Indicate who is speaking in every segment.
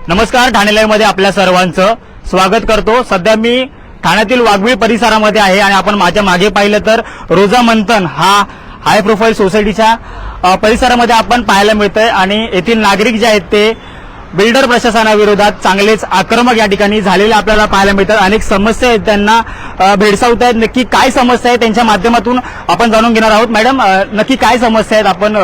Speaker 1: नमस्कार, ठाणे लाईव्ह मध्ये आपल्या सर्वांचं स्वागत करतो। सध्या मी ठाण्यातील वाघबीळ परिसरामध्ये आहे आणि आपण माझ्या मागे पाहिलं तर रोजा मंथन हा हाय प्रोफाईल सोसायटीच्या परिसरामध्ये आपण पाहायला मिळतंय आणि येथील नागरिक जे आहेत ते बिल्डर प्रशासनाविरोधात चांगलेच आक्रमक या ठिकाणी झालेले आपल्याला पाहायला मिळतात। अनेक समस्या आहेत त्यांना भेडसावत आहेत। नक्की काय समस्या आहे त्यांच्या माध्यमातून आपण जाणून घेणार आहोत। मॅडम, नक्की काय समस्या आहेत? आपण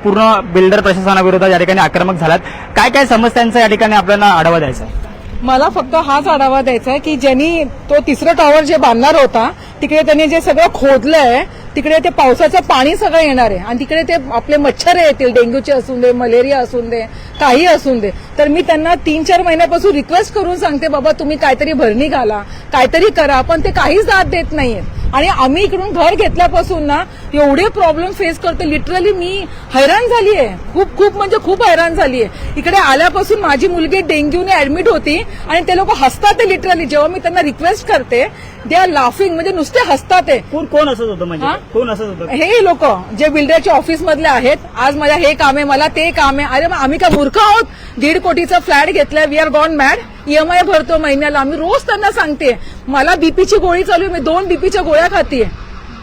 Speaker 1: पूर्ण बिल्डर प्रशासनाविरोधात या ठिकाणी आक्रमक झालात, काय काय समस्यांचा या ठिकाणी आपल्याला आढावा द्यायचा आहे?
Speaker 2: मला फक्त हाच आढावा द्यायचा आहे की ज्यांनी तो तिसरं टॉवर जे बांधणार होता तिकडे त्यांनी जे सगळं खोदलंय तिकडे ते पावसाचं पाणी सगळं येणार आहे आणि तिकडे ते आपले मच्छर येतील, डेंग्यूचे असून दे, मलेरिया असून दे, काही असून दे। तर मी त्यांना 3-4 महिन्यापासून रिक्वेस्ट करून सांगते, बाबा तुम्ही काहीतरी भरणी घाला, काहीतरी करा, पण ते काहीच दाद देत नाहीयेत। आणि आम्ही इकडून घर घेतल्यापासून ना एवढे प्रॉब्लेम फेस करतो, लिटरली मी हैराण झाली आहे, खूप म्हणजे खूप हैराण झाली आहे। इकडे आल्यापासून माझी मुलगी डेंग्यूने ऍडमिट होती आणि ते लोक हसतात आहे लिटरली, जेव्हा मी त्यांना रिक्वेस्ट करते दे आर लाफिंग, म्हणजे नुसते हसतात आहे।
Speaker 1: कोण असत होतं? म्हणजे कोण असत होतं?
Speaker 2: हे लोक जे बिल्डरच्या ऑफिस मधले आहेत, आज माझ्या हे काम आहे, मला ते काम आहे। अरे आम्ही का मूर्ख आहोत? 1.5 कोटीचा फ्लॅट घेतलाय, we are gone mad, EMI भरतो महिन्याला। आम्ही रोज त्यांना सांगते, मला बीपीची गोळी चालू आहे, मी 2 बीपीच्या गोळ्या खातीये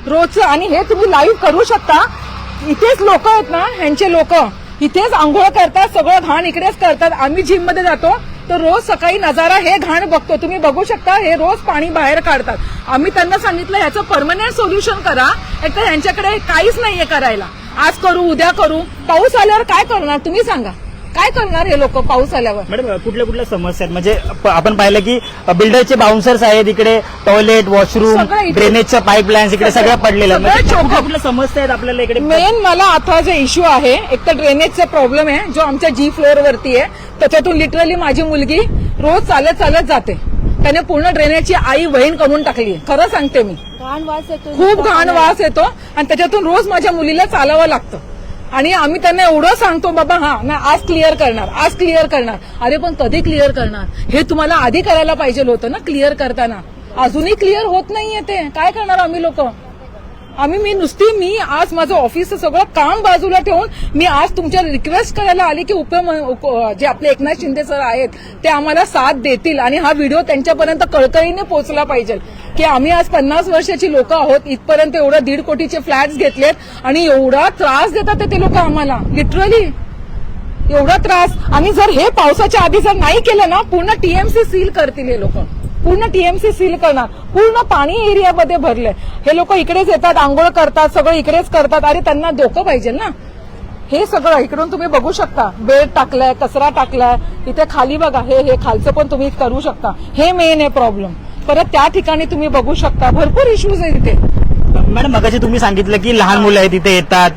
Speaker 2: रोजचं। आणि हे तुम्ही लाईव्ह करू शकता, इथेच लोक आहेत ना, ह्यांचे लोक इथेच आंघोळ करतात, सगळं घाण इकडेच करतात। आम्ही जिम मध्ये जातो तर रोज सकाळी नजारा हे घाण बघतो, तुम्ही बघू शकता, हे रोज पाणी बाहेर काढतात। आम्ही त्यांना सांगितलं ह्याचं परमनंट सोल्युशन करा, एक तर यांच्याकडे काहीच नाहीये करायला, आज करू उद्या करू, पाऊस आल्यावर काय करणार तुम्ही सांगा? काय करणार हे लोक पाऊस आल्यावर?
Speaker 1: मॅडम, कुठल्या समस्या आहेत? म्हणजे आपण पाहिलं की बिल्डरचे बाउन्सर्स आहेत, इकडे टॉयलेट, वॉशरूम, ड्रेनेजच्या पाईपलाईन्स इकडे सगळ्या पडलेल्या आहेत। कुठल्या समस्या आहेत आपल्याला इकडे?
Speaker 2: मेन मला आता जे इश्यू आहे, एक तर ड्रेनेजचा प्रॉब्लेम आहे जो आमच्या G फ्लोअर वरती आहे, त्याच्यातून लिटरली माझी मुलगी रोज चालत जाते, त्याने पूर्ण ड्रेनेजची आई वहीन करून टाकली आहे, खरं सांगते मी।
Speaker 3: घाण वास येतो,
Speaker 2: खूप घाण वास येतो आणि त्याच्यातून रोज माझ्या मुलीला चालावं लागतं। आणि आम्ही त्यांना एवढं सांगतो, बाबा ना आज क्लिअर करणार, आज क्लिअर करणार। अरे पण कधी क्लिअर करणार? हे तुम्हाला आधी करायला पाहिजे होतं ना क्लिअर करताना, अजूनही क्लिअर होत नाहीये ते, काय करणार आम्ही लोक? मी आज माझं ऑफिसचं सगळं काम बाजूला ठेवून मी आज तुमच्या रिक्वेस्ट करायला आली की जे आपले एकनाथ शिंदे सर आहेत ते आम्हाला साथ देतील आणि हा व्हिडिओ त्यांच्यापर्यंत कळकळीने पोहोचला पाहिजे की आम्ही आज 50 वर्षाची लोक आहोत, इथपर्यंत एवढं 1.5 कोटीचे फ्लॅट्स घेतलेत आणि एवढा त्रास देतात ते लोक आम्हाला, लिटरली एवढा त्रास। आणि जर हे पावसाच्या आधी जर नाही केलं ना, पूर्ण TMC सील करतील हे लोक, पूर्ण TMC सील करणार, पूर्ण पाणी एरियामध्ये भरलंय। हे लोक इकडेच येतात, आंघोळ करतात, सगळं इकडेच करतात। अरे त्यांना डोकं पाहिजे ना, हे सगळं इकडून तुम्ही बघू शकता, बेड टाकलाय, कचरा टाकलाय, इथे खाली बघा, हे खालचं पण तुम्ही करू शकता, हे मेन आहे प्रॉब्लेम। परत त्या ठिकाणी तुम्ही बघू शकता भरपूर इश्यूज आहेत इथे।
Speaker 1: मॅडम, मगाशी तुम्ही सांगितलं की लहान मुलं आहेत तिथे येतात,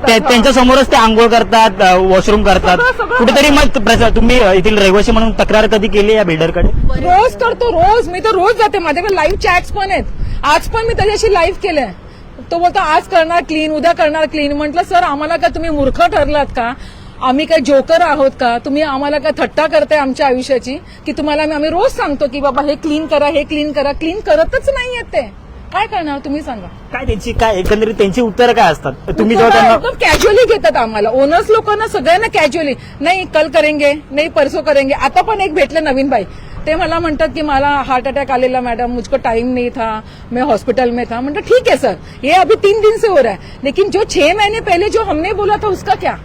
Speaker 1: त्यांच्या समोरच ते आंघोळ करतात, वॉशरूम करतात, कुठेतरी मग तुम्ही येथील रहिवासी म्हणून तक्रार कधी केली या बिल्डरकडे?
Speaker 2: रोज करतो, रोज मी तर रोज जाते, माझ्याकडे लाईव्ह चॅट्स पण आहेत, आज पण मी त्याच्याशी लाईव्ह केलंय। तो बोलतो आज करणार क्लीन, उद्या करणार क्लीन। म्हटलं सर आम्हाला का तुम्ही मूर्ख ठरलात का? आम्ही काय जोकर आहोत का? तुम्ही आम्हाला काय थट्टा करताय आमच्या आयुष्याची? की तुम्हाला आम्ही रोज सांगतो की बाबा हे क्लीन करा, हे क्लीन करा, क्लीन करतच नाहीयेत ते, काय करणार तुम्ही सांगा? काय
Speaker 1: एकंदरीत त्यांची उत्तरं काय असतात? तुम्ही जेव्हा
Speaker 2: एकदम कॅज्युअली घेतात आम्हाला, ओनर्स लोकांना सगळ्यांना कॅज्युअली, नाही कल करेंगे, नाही परसो करेंगे। आता पण एक भेटले नवीन बाई, ते मला म्हणतात की मला हार्ट अटॅक आलेला मॅडम, मुझको टाइम नहीं था, मैं हॉस्पिटल में था। म्हणतात ठीक है सर, ये अभी 3 दिन से हो रहा है, लेकिन जो 6 महीने पहले जो हमने बोला था उसका क्या?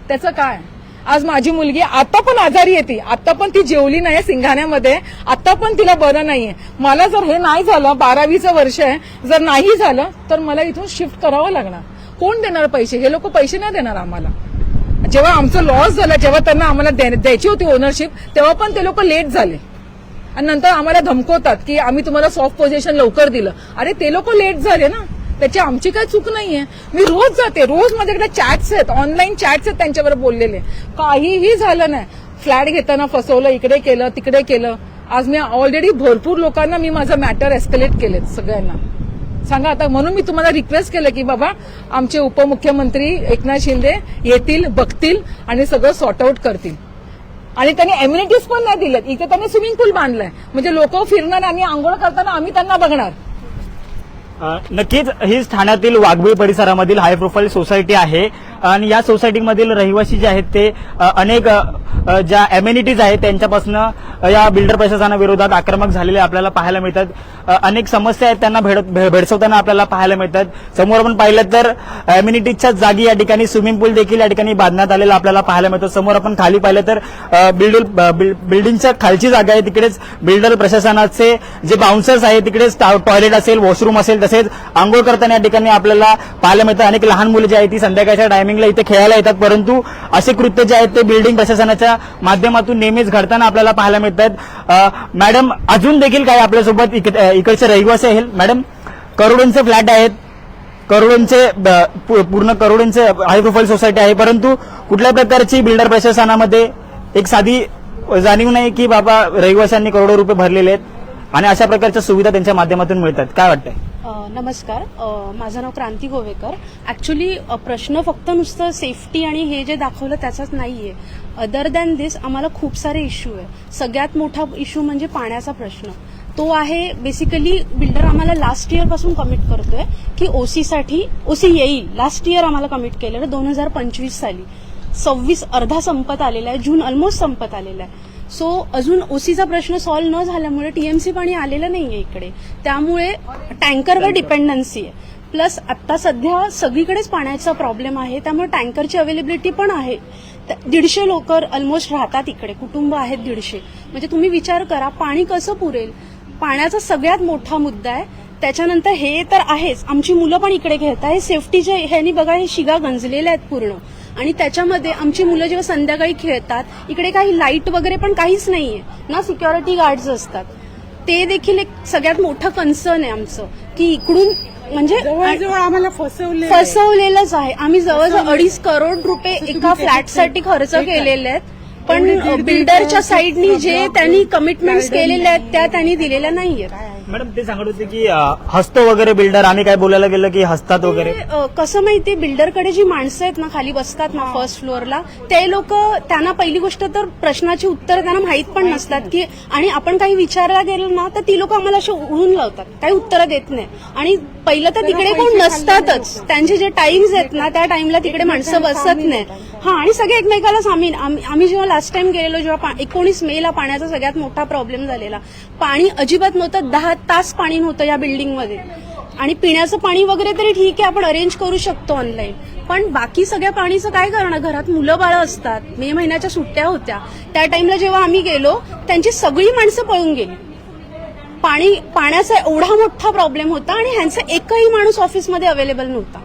Speaker 2: त्याचं काय? आज माझी मुलगी आता पण आजारी येते, आता पण ती जेवली नाही सिंघाण्यामध्ये, आता पण तिला बरं नाहीये। मला जर हे नाही झालं, 12वीचं वर्ष आहे, जर नाही झालं तर मला इथून शिफ्ट करावं लागणार। कोण देणार पैसे? हे लोक पैसे नाही देणार आम्हाला। जेव्हा आमचं लॉस झालं, जेव्हा त्यांना आम्हाला द्यायची होती ओनरशिप, तेव्हा पण ते लोक लेट झाले आणि नंतर आम्हाला धमकवतात की आम्ही तुम्हाला सॉफ्ट पोझिशन लवकर दिलं। अरे ते लोक लेट झाले ना, त्याची आमची काय चूक नाहीये। मी रोज जाते, रोज माझ्याकडे चॅट्स आहेत, ऑनलाईन चॅट्स आहेत त्यांच्यावर बोललेले, काहीही झालं नाही। फ्लॅट घेताना फसवलं, इकडे केलं, तिकडे केलं। आज मी ऑलरेडी भरपूर लोकांना मी माझं मॅटर एस्केलेट केलेत सगळ्यांना, सांगा आता। म्हणून मी तुम्हाला रिक्वेस्ट केलं की बाबा आमचे उपमुख्यमंत्री एकनाथ शिंदे येतील, बघतील आणि सगळं सॉर्ट आउट करतील। आणि त्यांनी एम्युनिटीज पण नाही दिल्यात, इथे त्यांनी स्विमिंग पूल बांधलाय, म्हणजे लोक फिरणार आणि आंघोळ करताना आम्ही त्यांना बघणार।
Speaker 1: नक्कीच हीच ठाण्यातील वाघबीळ परिसरामधील हाय प्रोफाईल सोसायटी आहे। आणि या सोसायटीमधील रहिवासी जे आहेत ते अनेक ज्या एम्युनिटीज आहेत त्यांच्यापासून या बिल्डर प्रशासनाविरोधात आक्रमक झालेले आपल्याला पाहायला मिळतात. अनेक समस्या आहेत त्यांना भेडसावताना आपल्याला पाहायला मिळतात. समोर आपण पाहिलं तर एम्युनिटीजच्या जागी या ठिकाणी स्विमिंग पूल देखील या ठिकाणी बांधण्यात आलेला आपल्याला पाहायला मिळतो. समोर आपण खाली पाहिलं तर बिल्डिंगच्या खालची जागा आहे तिकडेच बिल्डर प्रशासनाचे जे बाउन्सर्स आहेत तिकडेच टॉयलेट असेल, वॉशरूम असेल, तसेच आंघोळ करताना या ठिकाणी आपल्याला पाहायला मिळतं. अनेक लहान मुलं जी आहेत ती संध्याकाळच्या टायमिंगला इथे खेळायला येतात, परंतु असे कृत्य जे आहेत ते बिल्डिंग प्रशासनाच्या माध्यमातून नेहमीच घडताना आपल्याला पाहायला मिळतात. मॅडम, अजून देखील काही आपल्यासोबत इकडचे रहिवासी आहेत. मॅडम, करोडोंचे फ्लॅट आहेत, करोडोंचे पूर्ण करोडोंचे हाय प्रोफाईल सोसायटी आहे, परंतु कुठल्या प्रकारची बिल्डर प्रशासनामध्ये एक साधी जाणीव नाही की बाबा रहिवाशांनी करोडो रुपये भरलेले आहेत आणि अशा प्रकारच्या सुविधा त्यांच्या माध्यमातून मिळतात. काय वाटतंय?
Speaker 3: नमस्कार, माझं नाव क्रांती गोवेकर. ऍक्च्युली प्रश्न फक्त नुसतं सेफ्टी आणि हे जे दाखवलं त्याचाच नाहीये. अदर दॅन दिस आम्हाला खूप सारे इश्यू आहे. सगळ्यात मोठा इश्यू म्हणजे पाण्याचा प्रश्न. तो आहे बेसिकली बिल्डर आम्हाला लास्ट इयर पासून कमिट करतोय की ओसी येईल. लास्ट इयर आम्हाला कमिट केलेलं 2025 साली. 26 अर्धा संपत आलेला आहे, जून ऑलमोस्ट संपत आलेला आहे. सो अजून ओसीचा प्रश्न सॉल्व्ह न झाल्यामुळे टीएमसी पाणी आलेलं नाहीये इकडे. त्यामुळे टँकरवर डिपेंडन्सी आहे. प्लस आता सध्या सगळीकडेच पाण्याचा प्रॉब्लेम आहे, त्यामुळे टँकरची अवेलेबिलिटी पण आहे. 150 लोक ऑलमोस्ट राहतात इकडे, कुटुंब आहेत 150. म्हणजे तुम्ही विचार करा पाणी कसं पुरेल. पाण्याचा सगळ्यात मोठा मुद्दा आहे. त्याच्यानंतर हे तर आहेच, आमची मुलं पण इकडे खेळत आहे. सेफ्टीच्या ह्यानी बघा हे शिगा गंजलेल्या आहेत पूर्ण. आणि त्याच्यामध्ये आमची मुलं जेव्हा संध्याकाळी खेळतात इकडे काही लाईट वगैरे पण काहीच नाहीये ना, सिक्युरिटी गार्ड्स असतात. ते देखील एक सगळ्यात मोठं कन्सर्न आहे आमचं की इकडून म्हणजे
Speaker 4: जवळजवळ आम्हाला
Speaker 3: फसवलेलंच आहे. आम्ही जवळजवळ 2.5 करोड रुपये एका फ्लॅटसाठी खर्च केलेले आहेत, पण बिल्डरच्या साईडनी जे त्यांनी कमिटमेंट्स केलेल्या आहेत त्या त्यांनी दिलेल्या नाहीयेत.
Speaker 1: मॅडम, ते सांगत होते की हसतो वगैरे बिल्डर, आम्ही काय बोलायला गेलं की हसतात वगैरे.
Speaker 3: कसं माहितीये, बिल्डरकडे जी माणसं आहेत ना खाली बसतात ना फर्स्ट फ्लोअरला, ते लोक त्यांना पहिली गोष्ट तर प्रश्नाची उत्तरं त्यांना माहित पण नसतात की, आणि आपण काही विचारायला गेलो ना तर ती लोक आम्हाला असे उडून लावतात, काही उत्तरं देत नाही. आणि पहिलं तर तिकडे कोण नसतातच. त्यांचे जे टाइम्स आहेत ना त्या टाइमला तिकडे माणसं बसत नाही. आणि सगळे एकमेकाला आम्ही जेव्हा लास्ट टाइम गेलेलो, जेव्हा 19 मेला पाण्याचा सगळ्यात मोठा प्रॉब्लेम झालेला. पाणी अजिबात नव्हतं, 10 तास पाणी नव्हतं या बिल्डिंगमध्ये. आणि पिण्याचं पाणी वगैरे तरी ठीक आहे, आपण अरेंज करू शकतो ऑनलाईन, पण बाकी सगळ्या पाणीचं काय करणार. घरात मुलं बाळं असतात. मे महिन्याच्या सुट्ट्या होत्या त्या टाइमला जेव्हा आम्ही गेलो त्यांची सगळी माणसं पळून गेली. पाण्याचा एवढा मोठा प्रॉब्लेम होता आणि ह्यांचा एकही माणूस ऑफिसमध्ये अवेलेबल नव्हता.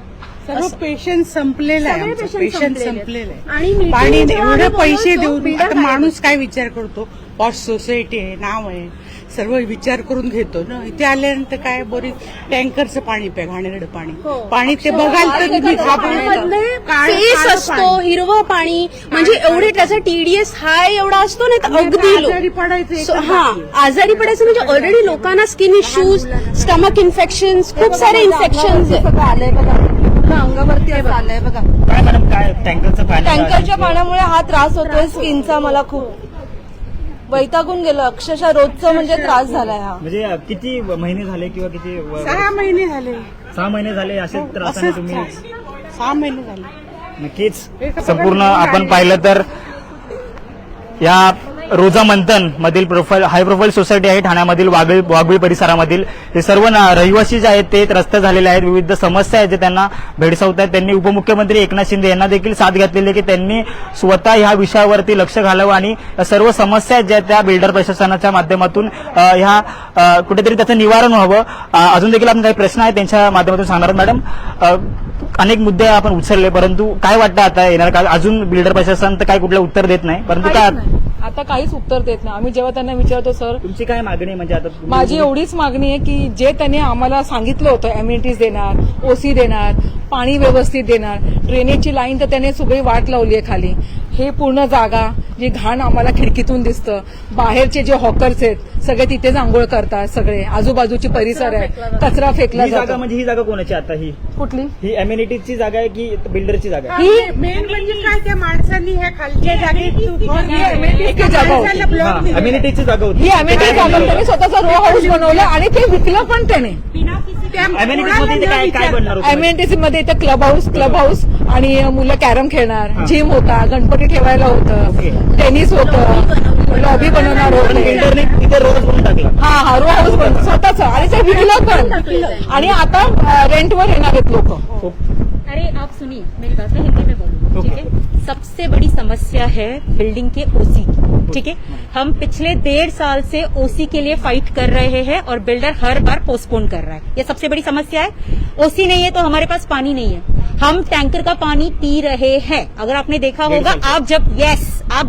Speaker 4: सर्व पेशंट संपलेलं आहे. पेशंट संपलेलं आहे.
Speaker 3: आणि
Speaker 4: पाणी
Speaker 3: meeting
Speaker 4: एवढे पैसे
Speaker 3: तो
Speaker 4: देऊन
Speaker 3: builder
Speaker 4: आता माणूस काय विचार करतो, पॉश सोसायटी आहे, नाव आहे, सर्व विचार करून घेतो ना. इथे आल्यानंतर काय बोरी टँकरचं पाणी प्या, घाणेरडं पाणी ते बघाल तर तुम्ही
Speaker 3: फेस असतो हिरवं पाणी, म्हणजे एवढे त्याचा TDS हाय एवढा असतो नाही तर अगदी आजारी पडायचं. म्हणजे ऑलरेडी लोकांना स्किन इश्यूज, स्टमक इन्फेक्शन्स, खूप सारे इन्फेक्शन्स आले बघा अंगावरती आलंय बघा.
Speaker 1: काय मॅडम, काय
Speaker 5: टँकरच्या पाण्यामुळे हा त्रास होतोय स्किनचा. मला खूप वैतागून गेलो अक्षरशः, रोजचा म्हणजे त्रास झालाय हा.
Speaker 1: म्हणजे किती महिने झाले किंवा किती
Speaker 4: 6 महिने झाले.
Speaker 1: 6 महिने झाले असे त्रासाने तुम्ही?
Speaker 4: 6 महिने झाले
Speaker 1: नक्कीच. संपूर्ण आपण पाहिलं तर या रोजा मंथन मधील हाय प्रोफाईल सोसायटी आहे ठाण्यामधील वाघबीळ परिसरामधील. हे सर्व रहिवासी जे आहेत ते त्रस्त झालेले आहेत. विविध समस्या आहेत जे त्यांना भेडसावत आहेत. त्यांनी उपमुख्यमंत्री एकनाथ शिंदे यांना देखील साथ घातलेली की त्यांनी स्वतः ह्या विषयावरती लक्ष घालावं आणि सर्व समस्या आहेत ज्या त्या बिल्डर प्रशासनाच्या माध्यमातून ह्या कुठेतरी त्याचं निवारण व्हावं. अजून देखील आपण काही प्रश्न आहेत त्यांच्या माध्यमातून सांगणार. मॅडम, अनेक मुद्दे आपण उचलले, परंतु काय वाटतं आता येणार काळ अजून बिल्डर प्रशासन तर काय कुठलं उत्तर देत नाही, परंतु काय
Speaker 2: आता काहीच उत्तर देत नाही. आम्ही जेव्हा त्यांना विचारतो सर
Speaker 1: तुमची काय मागणी, म्हणजे आता
Speaker 2: माझी एवढीच मागणी आहे की जे त्यांनी आम्हाला सांगितलं होतं एम्युनिटीज देणार, ओसी देणार, पाणी व्यवस्थित देणार, ड्रेनेजची लाईन तर त्याने सगळी वाट लावली आहे खाली. हे पूर्ण जागा जी घाण आम्हाला खिडकीतून दिसतं, बाहेरचे जे हॉकर्स आहेत सगळे तिथेच आंघोळ करतात, सगळे आजूबाजूची परिसर आहे, कचरा फेकला
Speaker 1: ही जागा,
Speaker 2: जातो.
Speaker 1: म्हणजे ही जागा कोणाची आता? ही
Speaker 2: कुठली?
Speaker 1: ही एम्युनिटीची जागा आहे की बिल्डरची जागा आहे?
Speaker 2: ही
Speaker 4: मेन म्हणजे काय, त्या माणसांनी ह्या खालच्या जागेत
Speaker 2: amenity जागा होती.
Speaker 1: एम्युनिटीची जागा होती.
Speaker 2: ही अमेरिकन जागा त्यांनी स्वतःचा रो हाऊस बनवला आणि ते विकलं पण त्याने.
Speaker 1: Amenities मध्ये इथे काय बनणार होतं?
Speaker 2: अमेनिटीज मध्ये इथे क्लब हाऊस आणि मुलं कॅरम खेळणार, जिम होता, गणपती ठेवायला होतं, टेनिस होतं, लॉबी बनवणार होते.
Speaker 1: बिल्डरने इथे रोज बनवून टाकला.
Speaker 2: हा रो हाऊस बनतो स्वतःच आणि ते विकलं पण आणि आता रेंटवर येणार आहेत लोक.
Speaker 6: अरे आप सुनिए मेरी बात है, हिंदी में बोलो, ठीक है। सबसे बड़ी समस्या है बिल्डिंग के ओसी की, ठीक है। हम पिछले 1.5 साल से ओसी के लिए फाइट कर रहे हैं और बिल्डर हर बार पोस्टपोन कर रहा है। ये सबसे बड़ी समस्या है। ओसी नहीं है तो हमारे पास पानी नहीं है, हम टैंकर का पानी पी रहे हैं। अगर आपने देखा होगा, आप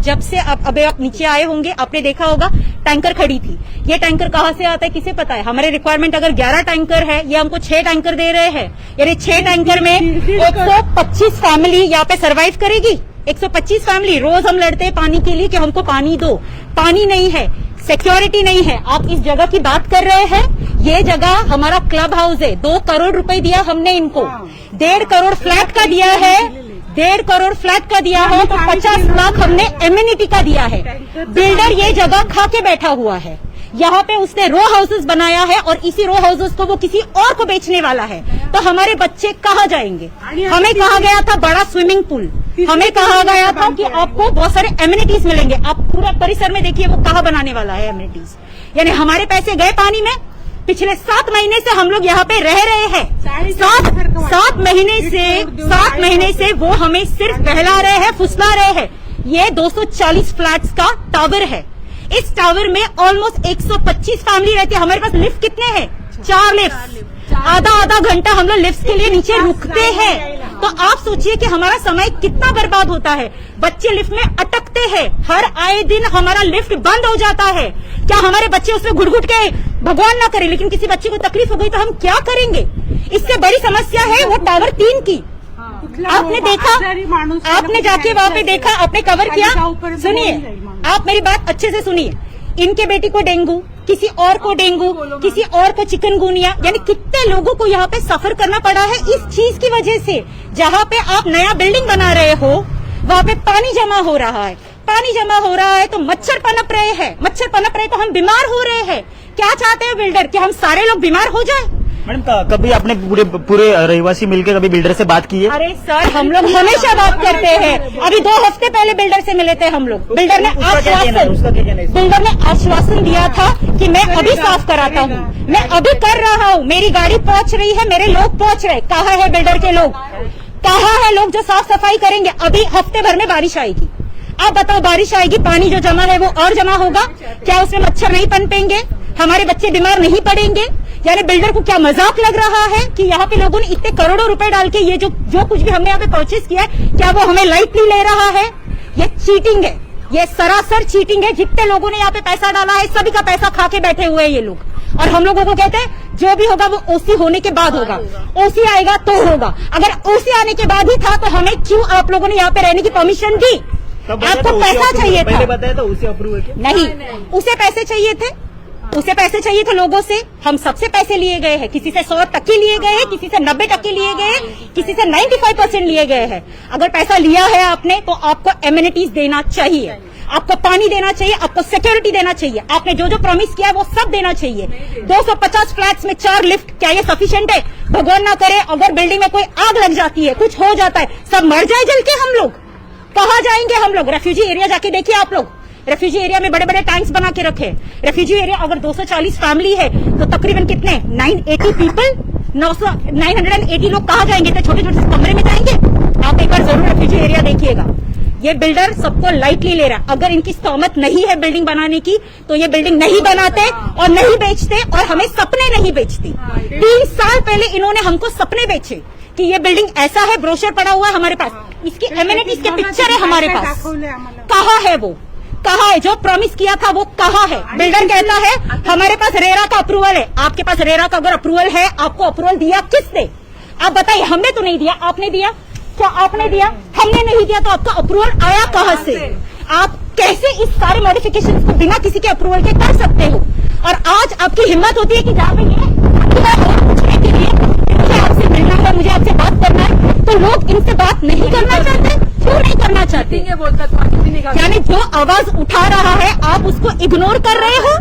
Speaker 6: जब से अभी आप नीचे आए होंगे, आपने देखा होगा टैंकर खड़ी थी। ये टैंकर कहाँ से आता है किसे पता है? हमारे रिक्वायरमेंट अगर 11 टैंकर है, ये हमको 6 टैंकर दे रहे हैं, यानी 6 टैंकर में 125 फैमिली यहाँ पे सरवाइव करेगी। 125 फैमिली रोज हम लड़ते हैं पानी के लिए कि हमको पानी दो, पानी नहीं है, सिक्योरिटी नहीं है। आप इस जगह की बात कर रहे हैं, ये जगह हमारा क्लब हाउस है। 2 करोड़ रुपए दिया हमने इनको, 1.5 करोड़ फ्लैट का दिया है, 1.5 करोड़ फ्लैट का दिया है, तो 50 लाख हमने एम्यूनिटी का दिया है। बिल्डर ये जगह खा के बैठा हुआ है। यहाँ पे उसने रो हाउसेस बनाया है और इसी रो हाउसेस को वो किसी और को बेचने वाला है। तो हमारे बच्चे कहाँ जाएंगे? हमें कहा गया था बड़ा स्विमिंग पूल, हमें कहा गया था कि आपको बहुत सारे एम्यूनिटीज मिलेंगे। आप पूरा परिसर में देखिए वो कहाँ बनाने वाला है एम्यूनिटीज, यानी हमारे पैसे गए पानी में। पिछले 7 महीने से हम लोग यहाँ पे रह रहे हैं। 7 महीने से वो हमें सिर्फ बहला रहे हैं, फुसला रहे हैं। ये 240 फ्लैट्स का टावर है। इस टावर में ऑलमोस्ट 125 फैमिली रहती है। हमारे पास लिफ्ट कितने हैं? 4 लिफ्ट। आधा घंटा हम लोग लिफ्ट के लिए नीचे रुकते हैं। तो आप सोचिए कि हमारा समय कितना बर्बाद होता है। बच्चे लिफ्ट में अटकते हैं, हर आए दिन हमारा लिफ्ट बंद हो जाता है। क्या हमारे बच्चे उसमें घुट के, भगवान ना करे, लेकिन किसी बच्चे को तकलीफ हो गई तो हम क्या करेंगे? इससे बड़ी समस्या है वो टावर 3 की। आपने देखा, आपने जाके वहाँ पे देखा, आपने कवर किया। सुनिए, आप मेरी बात अच्छे से सुनिए। इनके बेटी को डेंगू, किसी और को डेंगू, किसी और को चिकनगुनिया, यानी कितने लोगों को यहाँ पे सफर करना पड़ा है इस चीज की वजह से। जहाँ पे आप नया बिल्डिंग बना रहे हो वहाँ पे पानी जमा हो रहा है, पानी जमा हो रहा है तो मच्छर पनप रहे हैं, मच्छर पनप रहे तो हम बीमार हो रहे हैं। क्या चाहते हैं बिल्डर कि हम सारे लोग बीमार हो जाए?
Speaker 1: मैडम कभी आपने पूरे रहवासी मिलकर कभी बिल्डर से बात की है?
Speaker 6: अरे सर, हम लोग हमेशा बात करते हैं। अभी 2 हफ्ते पहले बिल्डर से मिले थे हम लोग। बिल्डर ने आश्वासन दिया था कि मैं अभी साफ कराता हूँ, मैं अभी कर रहा हूँ, मेरी गाड़ी पहुँच रही है, मेरे लोग पहुँच रहे। कहाँ है बिल्डर के लोग? कहाँ है लोग जो साफ सफाई करेंगे? अभी हफ्ते भर में बारिश आएगी। आप बताओ, बारिश आएगी, पानी जो जमा है वो और जमा होगा। क्या उसमें मच्छर नहीं पनपेंगे? हमारे बच्चे बीमार नहीं पड़ेंगे? यानी बिल्डर को क्या मजाक लग रहा है कि यहाँ पे लोगों ने इतने करोड़ों रुपए डाल के ये जो कुछ भी हमने यहाँ पे परचेज किया है, क्या वो हमें लाइटली ले रहा है? ये चीटिंग है, ये सरासर चीटिंग है। जितने लोगों ने यहाँ पे पैसा डाला है सभी का पैसा खा के बैठे हुए हैं ये लोग। और हम लोगों को कहते हैं जो भी होगा वो ओसी होने के बाद होगा, ओसी आएगा तो होगा। अगर ओसी आने के बाद ही था तो हमें क्यों आप लोगों ने यहाँ पे रहने की परमिशन दी? आपको पैसा चाहिए था?
Speaker 1: बताया था उसे अप्रूव है?
Speaker 6: नहीं, उसे पैसे चाहिए थे, उसे पैसे चाहिए थे लोगों से। हम सबसे पैसे लिए गए हैं, किसी से 100% लिए गए हैं, किसी से 90% लिए गए हैं, किसी से 95% लिए गए हैं। अगर पैसा लिया है आपने तो आपको एम्यूनिटीज देना चाहिए, आपको पानी देना चाहिए, आपको सिक्योरिटी देना चाहिए। आपने जो जो प्रॉमिस किया है वो सब देना चाहिए। 250 फ्लैट्स में 4 लिफ्ट, क्या ये सफिशिएंट है? भगवान ना करे अगर बिल्डिंग में कोई आग लग जाती है, कुछ हो जाता है, सब मर जाए जल के, हम लोग कहाँ जाएंगे? हम लोग रेफ्यूजी एरिया जाके देखिए आप लोग। रेफ्यूजी एरिया में बड़े बड़े टैंक्स बना के रखे। रेफ्यूजी एरिया अगर 240 फैमिली है तो तकरीबन कितने 980 पीपल, 980 लोग कहाँ जाएंगे? तो छोटे छोटे कमरे में जाएंगे। आप एक बार जरूर रेफ्यूजी एरिया देखिएगा। ये बिल्डर सबको लाइटली ले रहा है। अगर इनकी स्तोमत नहीं है बिल्डिंग बनाने की तो ये बिल्डिंग नहीं बनाते और नहीं बेचते और हमें सपने नहीं बेचती। 3 साल पहले इन्होंने हमको सपने बेचे कि ये बिल्डिंग ऐसा है, ब्रोशर पड़ा हुआ है हमारे पास, इसकी एम्यूनिटीज के पिक्चर है हमारे पास। कहाँ है वो? कहाँ है? जो प्रॉमिस किया था वो कहाँ है? बिल्डर कहता है हमारे पास रेरा का अप्रूवल है। आपके पास रेरा का अगर अप्रूवल है, आपको अप्रूवल दिया किसने? आप बताइए। हमने तो नहीं दिया, आपने दिया? क्या आपने दिया? हमने नहीं दिया, तो आपका अप्रूवल आया कहाँ से? आप कैसे इस सारे मॉडिफिकेशन को बिना किसी के अप्रूवल के कर सकते हो? और आज आपकी हिम्मत होती है कि जहाँ पे पूछने के लिए मुझे आपसे मिलना है, मुझे आपसे बात करना है, तो लोग इनसे बात नहीं करना चाहते। क्यों नहीं करना चाहते? यानी जो आवाज उठा रहा है आप उसको इग्नोर कर रहे हो,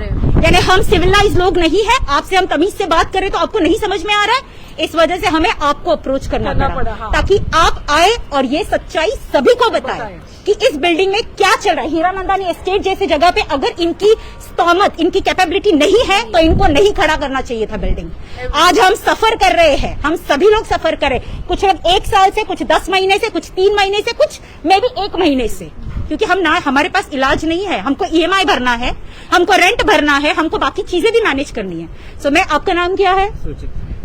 Speaker 6: यानी हम सिविलाइज लोग नहीं है, आपसे हम तमीज से बात करें तो आपको नहीं समझ में आ रहा है, इस वजह से हमें आपको अप्रोच करना पड़ा
Speaker 2: हाँ।
Speaker 6: ताकि आप आए और ये सच्चाई सभी को बताएं कि इस बिल्डिंग में क्या चल रहा है। हीरानंदानी एस्टेट जैसी जगह पे अगर इनकी स्तोमत, इनकी कैपेबिलिटी नहीं है तो इनको नहीं खड़ा करना चाहिए था बिल्डिंग। आज हम सफर कर रहे हैं, हम सभी लोग सफर कर रहे हैं, कुछ लोग 1 साल से, कुछ 10 महीने से, कुछ 3 महीने से, कुछ मे भी 1 महीने से, क्योंकि हम ना, हमारे पास इलाज नहीं है, हमको EMI भरना है, हमको रेंट भरना है, हमको बाकी चीजें भी मैनेज करनी है। सो मैं, आपका नाम क्या है?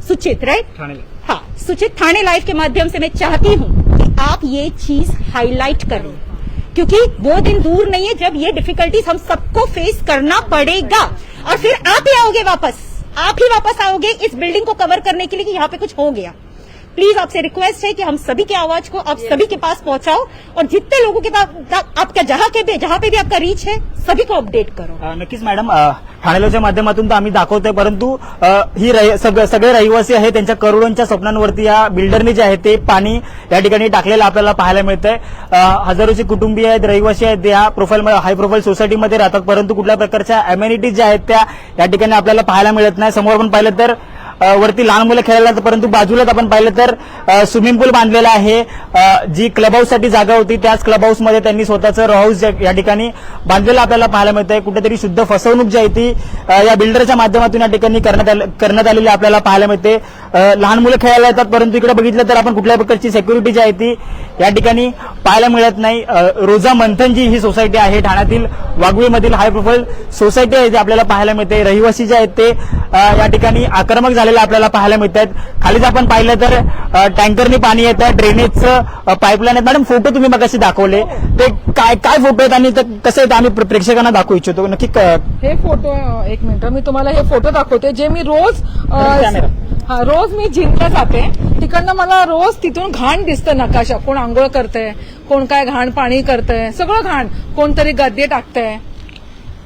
Speaker 6: सुचित, राइट? हाँ, सुचित, थाने लाइव के माध्यम से मैं चाहती हूँ कि आप ये चीज हाईलाइट करें, क्योंकि वो दिन दूर नहीं है जब ये डिफिकल्टीज हम सबको फेस करना पड़ेगा और फिर आप ही आओगे वापस, आप ही वापस आओगे इस बिल्डिंग को कवर करने के लिए कि यहाँ पे कुछ हो गया। प्लीज आपसे रिक्वेस्ट है कि हम सभी की आवाज को आप सभी के पास पहुंचाओ और जितने लोगों के पास आपका जहां पे भी आपका रीच है सभी को अपडेट करो।
Speaker 1: नक्कीच मॅडम, ठाणेलोच्या माध्यमातून तर आम्ही दाखवतोय, परंतु ही सगळे रहिवासी आहेत त्यांच्या करोडोंच्या स्वप्नांवरती या बिल्डरने जे आहे ते पाणी या ठिकाणी टाकलेलं आपल्याला पाहायला मिळतंय। हजारोचे कुटुंबीय आहेत, रहिवासी आहेत, या हाय प्रोफाईल सोसायटीमध्ये राहतात, परंतु कुठल्या प्रकारच्या अमेनिटीज ज्या आहेत त्या या ठिकाणी आपल्याला पाहायला मिळत नाही। समोर आपण पाहिलं तर वरती लहान मुलं खेळायला, परंतु बाजूलाच आपण पाहिलं तर स्विमिंग पूल बांधलेला आहे। जी क्लब हाऊस साठी जागा होती त्याच क्लब हाऊस मध्ये त्यांनी स्वतःचं रो हाऊस या ठिकाणी बांधलेलं आपल्याला पाहायला मिळतंय। कुठेतरी शुद्ध फसवणूक जी आहे ती या बिल्डरच्या माध्यमातून या ठिकाणी करण्यात आलेली आपल्याला पाहायला मिळते। लहान मुलं खेळायला येतात, परंतु इकडे बघितलं तर आपण कुठल्याही प्रकारची सिक्युरिटी जी आहे ती या ठिकाणी पाहायला मिळत नाही। रोजा मंथन जी ही सोसायटी आहे, ठाण्यातील वाघवीमधील हाय प्रोफाईल सोसायटी आहे, जी आपल्याला पाहायला मिळते। रहिवासी जे आहेत ते या ठिकाणी आक्रमक झालेले आपल्याला पाहायला मिळत आहेत। खालीच आपण पाहिलं तर टँकरनी पाणी येत आहे, ड्रेनेजचं पाईपलाईन आहे। मॅडम, फोटो तुम्ही मगाशी दाखवले ते काय फोटो आहेत आणि कसं आहेत आम्ही प्रेक्षकांना दाखवू इच्छितो नक्की।
Speaker 2: हे फोटो, एक मिनिट, मी तुम्हाला हे फोटो दाखवते जे मी रोज मी जिमला जाते, तिकडनं मला रोज तिथून घाण दिसतं नकाशा, कोण आंघोळ करतंय, कोण काय घाण पाणी करतंय, सगळं घाण, कोणतरी गद्दे टाकतंय,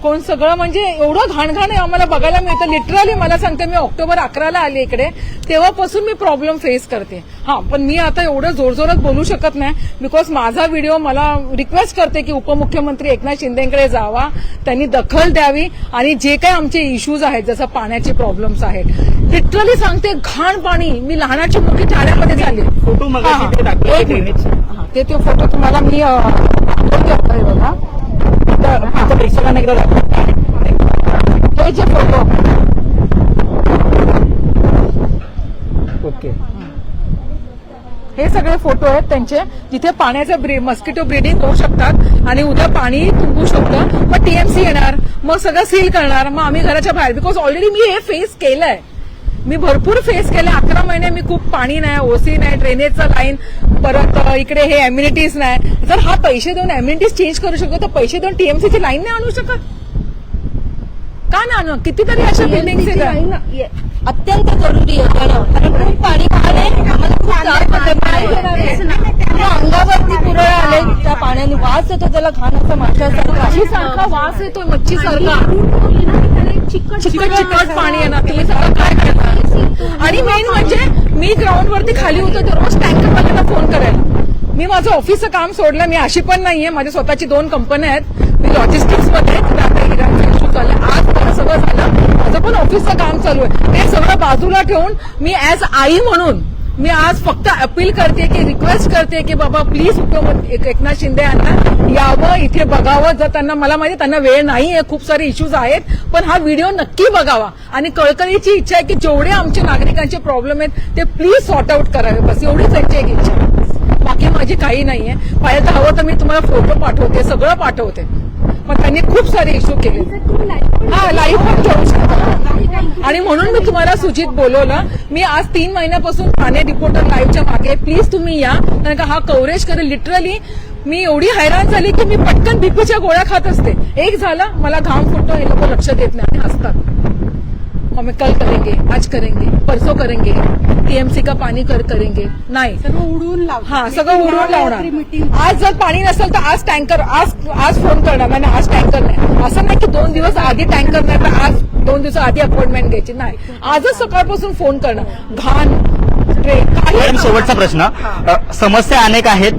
Speaker 2: कोण सगळं, म्हणजे एवढं घाण आम्हाला बघायला मिळतं। लिटरली मला सांगते, मी ऑक्टोबर 11ला आले इकडे, तेव्हापासून मी प्रॉब्लेम फेस करते। पण मी आता एवढं जोरजोरात बोलू शकत नाही, बिकॉज माझा व्हिडिओ, मला रिक्वेस्ट करते की उपमुख्यमंत्री एकनाथ शिंदेकडे जावा, त्यांनी दखल द्यावी आणि जे काही आमचे इश्यूज आहेत, जसं पाण्याचे प्रॉब्लेम्स आहेत, लिटरली सांगते, घाण पाणी, मी लहानाची मोठी ठाण्यामध्ये झाली।
Speaker 1: फोटो
Speaker 2: ते फोटो तुम्हाला मी बघा, तर प्रेक्षकांना एकदा हे जे फोटो,
Speaker 1: ओके,
Speaker 2: हे सगळे फोटो आहेत त्यांचे, जिथे पाण्याचं मस्किटो ब्रीडिंग होऊ शकतात आणि उद्या पाणी तुंबू शकतं, मग TMC येणार, मग सगळं सील करणार, मग आम्ही घराच्या बाहेर, बिकॉज ऑलरेडी मी हे फेस केलंय, मी भरपूर फेस केले। 11 महिने मी खूप पाणी नाही, ओसी नाही, ड्रेनेजचा लाईन, परत इकडे हे अम्युनिटीज नाही। जर हा पैसे देऊन अम्युनिटीज चेंज करू शकतो तर पैसे देऊन TMCची लाईन नाही आणू शकत का? ना आणू, कितीतरी अशा बिल्डिंग
Speaker 5: अत्यंत जरुरी आहे, कारण खूप पाणी वाहने आम्हाला खूप त्रास होतो, अंगावरती पुरळ आले त्या पाण्याने, वास येतो त्याला, घाण असं
Speaker 2: मच्छीसारखा वास येतोय, मच्छीसारखा चिकट पाणी येणार, तुम्ही सगळं काय करणार? आणि मेन म्हणजे मी ग्राउंडवरती खाली होतो तर रोज टँकरवाल्यांना फोन करायला, मी माझं ऑफिसचं काम सोडलं, मी अशी पण नाहीये, माझ्या स्वतःची 2 कंपन्या आहेत, मी लॉजिस्टिक्समध्ये, इश्यू झाले, आज सगळं झालं, माझं पण ऑफिसचं काम चालू आहे, ते सगळं बाजूला ठेवून मी ऍज आई म्हणून मी आज फक्त अपील करते की, रिक्वेस्ट करते की बाबा प्लीज एकनाथ शिंदे यांना यावं, इथे बघावं, जर त्यांना, मला माहिती त्यांना वेळ नाहीये, खूप सारे इश्यूज आहेत, पण हा व्हिडिओ नक्की बघावा आणि कळकळीची इच्छा आहे की जेवढे आमच्या नागरिकांचे प्रॉब्लेम आहेत ते प्लीज सॉर्ट आउट करावे, बस एवढीच त्यांची एक इच्छा आहे, बाकी माझी काही नाहीये। पाहिजे हवं तर मी तुम्हाला फोटो पाठवते, सगळं पाठवते, पण त्यांनी खूप सारे इश्यू केले, लाईव्ह पण ठेवू शकतो, आणि म्हणून मी तुम्हाला सूचित बोलवलं। मी आज 3 महिन्यापासून ठाणे रिपोर्टर लाईव्हच्या मागे, प्लीज तुम्ही या, कारण का हा कव्हरेज करेल। लिटरली मी एवढी हैराण झाली की मी पटकन बीपीच्या गोळ्या खात असते, एक झालं, मला घाम फुटतो, हे लोक लक्ष देत नाही आणि हसतात, हमें कल करेंगे, आज करेंगे, परसों करेंगे, TMC का पाणी करेंगे, नाही,
Speaker 4: सगळं उडवून लावणार,
Speaker 2: हा सगळं उडवून लावणार। आज जर पाणी नसेल तर आज टँकर, आज फोन करणार, नाही आज टँकर नाही, असं नाही की 2 दिवस आधी टँकर नाही तर आज 2 दिवस आधी अपॉइंटमेंट घ्यायची, नाही, आजच सकाळपासून फोन करणार, घाण
Speaker 1: मॅडम, शेवटचा प्रश्न, समस्या अनेक आहेत,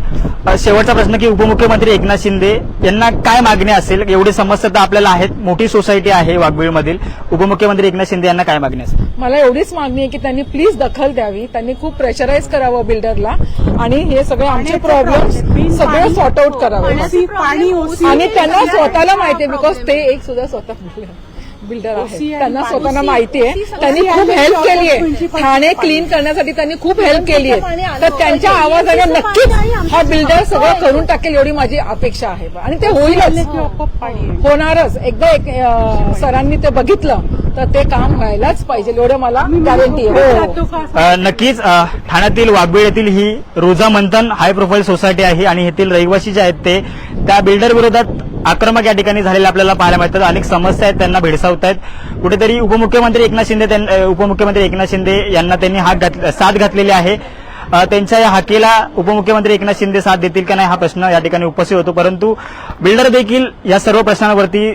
Speaker 1: शेवटचा प्रश्न की उपमुख्यमंत्री एकनाथ शिंदे यांना काय मागणी असेल? एवढी समस्या तर आपल्याला आहेत, मोठी सोसायटी आहे वाघबीळमधील. उपमुख्यमंत्री एकनाथ शिंदे यांना काय मागणी असेल?
Speaker 2: मला एवढीच मागणी आहे की त्यांनी प्लीज दखल द्यावी, त्यांनी खूप प्रेशराईज करावं बिल्डरला आणि हे सगळे आमचे प्रॉब्लेम सगळे सॉर्ट आउट करावे.
Speaker 4: पाणी ओसी
Speaker 2: आणि त्यांना स्वतःला माहिती आहे, बिकॉज ते एक सुद्धा स्वतः बिल्डर आहे, त्यांना स्वतःला माहिती आहे. त्यांनी खूप हेल्प केली आहे, ठाणे क्लीन करण्यासाठी त्यांनी खूप हेल्प केली आहे. तर त्यांच्या आवाजाने नक्कीच हा बिल्डर सगळं करून टाकेल एवढी माझी अपेक्षा आहे आणि ते होईलच, होणारच. एकदा सरांनी ते बघितलं तर ते काम व्हायलाच पाहिजे एवढं मला गॅरंटी आहे.
Speaker 1: नक्कीच ठाण्यातील वाघबीळ येथील ही रोजा मंथन हाय प्रोफाईल सोसायटी आहे आणि येथील रहिवासी जे आहेत ते त्या बिल्डर विरोधात आक्रमक या ठिकाणी झालेले आपल्याला पाहायला मिळतात. अनेक समस्या आहेत, त्यांना भेडसावत आहेत. कुठेतरी उपमुख्यमंत्री एकनाथ शिंदे यांना त्यांनी साथ घातलेली आहे. त्यांच्या या हाकेला उपमुख्यमंत्री एकनाथ शिंदे साथ देतील का नाही हा प्रश्न या ठिकाणी उपस्थित होतो. परंतु बिल्डर देखील या सर्व प्रश्नांवरती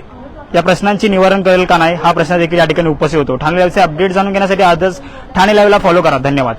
Speaker 1: या प्रश्नांची निवारण करेल का नाही हा प्रश्न देखील या ठिकाणी उपस्थित होतो. ठाणे लाईव्हचे अपडेट जाणून घेण्यासाठी आजच ठाणे लाईव्हला फॉलो करा. धन्यवाद.